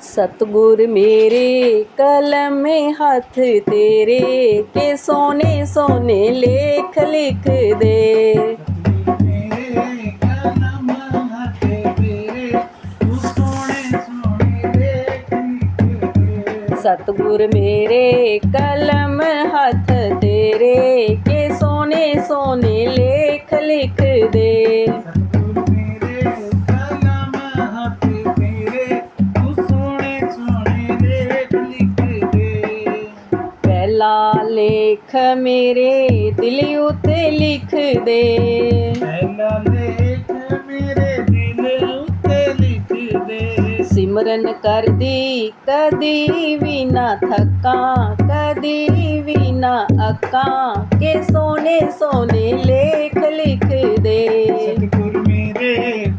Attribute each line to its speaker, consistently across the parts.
Speaker 1: सतगुर मेरे कलम में हाथ तेरे के सोने सोने लेख लिख दे। सतगुर मेरे कलम हाथ तेरे के सोने सोने लेख लिख दे। पहला लेख मेरे दिल उते लिख दे।
Speaker 2: पहला लेख मेरे दिल उते लिख दे।
Speaker 1: सिमरन कर दी कदी भी ना थका कदी भी ना अका के सोने सोने लेख लिख दे।
Speaker 2: सतगुर मेरे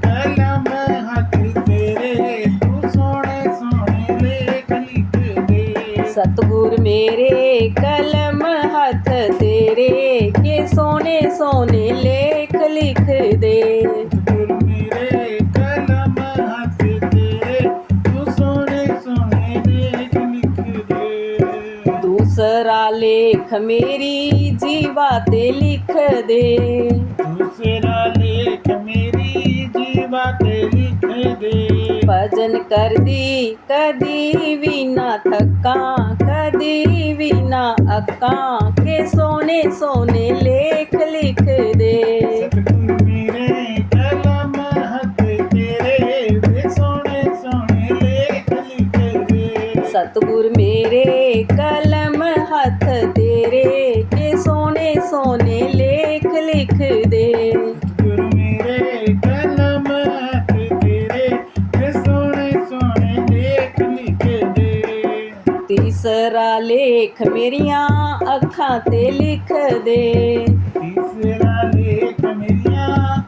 Speaker 2: कलम हाथ तेरे तू सोने सोने लेख लिख दे।
Speaker 1: सतगुर मेरे कलम हाथ तेरे के सोने सोने लेख लिख दे।
Speaker 2: सतगुर मेरे कलम हाथ तेरे तू सोने सोने लेख लिख दे।
Speaker 1: दूसरा लेख मेरी जीवा ते लिख दे।
Speaker 2: दूसरा लेख मेरी जीवा ते लिख दे।
Speaker 1: भजन कर दी कदी भी ना थका कदी भी ना अका के सोने सोने लेख लिख दे।
Speaker 2: सतगुर मेरे कलम हाथ तेरे वे सोने सोने लेख लिख दे।
Speaker 1: सतगुर मेरे कलम हाथ तेरे के सोने सोने लेख लिख दे।
Speaker 2: सतगुर मेरे कलम हाथ तेरे वे सोने सोने लेख लिख दे।
Speaker 1: तीसरा लेख मेरियां अखां ते लिख दे।
Speaker 2: तीसरा लेख मेरिया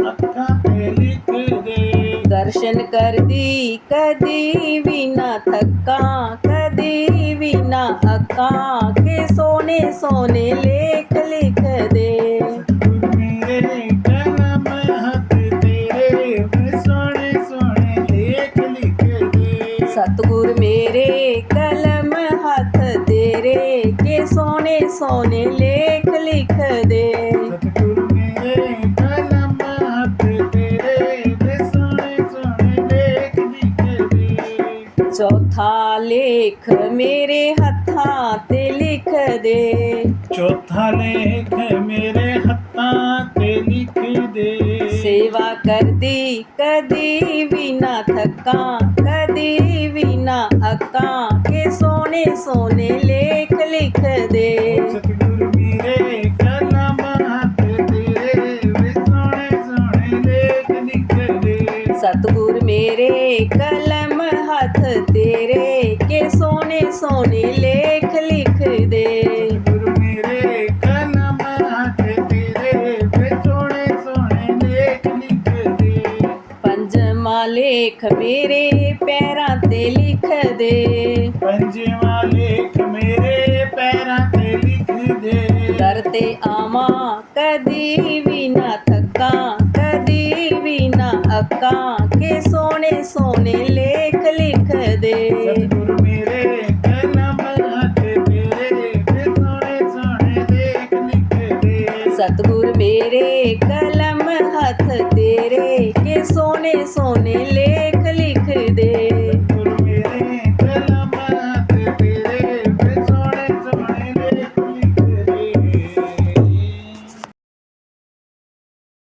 Speaker 2: अखां ते लिख दे।
Speaker 1: दर्शन कर दी कदी भी ना थका कदी भी ना अका के सोने सोने लेख लिख दे।
Speaker 2: सतगुर मेरे कलम हाथ तेरे वे सोने सोने लेख लिख दे।
Speaker 1: सतगुर मेरे कलम हाथ तेरे के सोने सोने लेख लिख दे।
Speaker 2: सतगुर मेरे कलम हाथ तेरे वे सोने सोने लेख लिख दे।
Speaker 1: चौथा लेख मेरे हत्थां ते लिख दे।
Speaker 2: चौथा लेख मेरे हत्थां ते लिख दे।
Speaker 1: सेवा कर दी कदी भी ना थका कदी भी ना अका के सोने सोने लेख लिख दे।
Speaker 2: सतगुर मेरे कलम हाथ तेरे वे सोने सोने लेख लिख दे।
Speaker 1: सतगुर मेरे कलम हाथ तेरे के सोने सोने लेख लिख दे।
Speaker 2: सतगुर मेरे कलम हाथ तेरे वे सोने सोने लेख लिख दे।
Speaker 1: पंजवा लेख मेरे पैरां ते लिख दे।
Speaker 2: पंजवा लेख मेरे पैरां ते लिख दे।
Speaker 1: दर ते आवां कदी भी ना थका कदी भी ना अका के सोने सोने लेख लिख दे।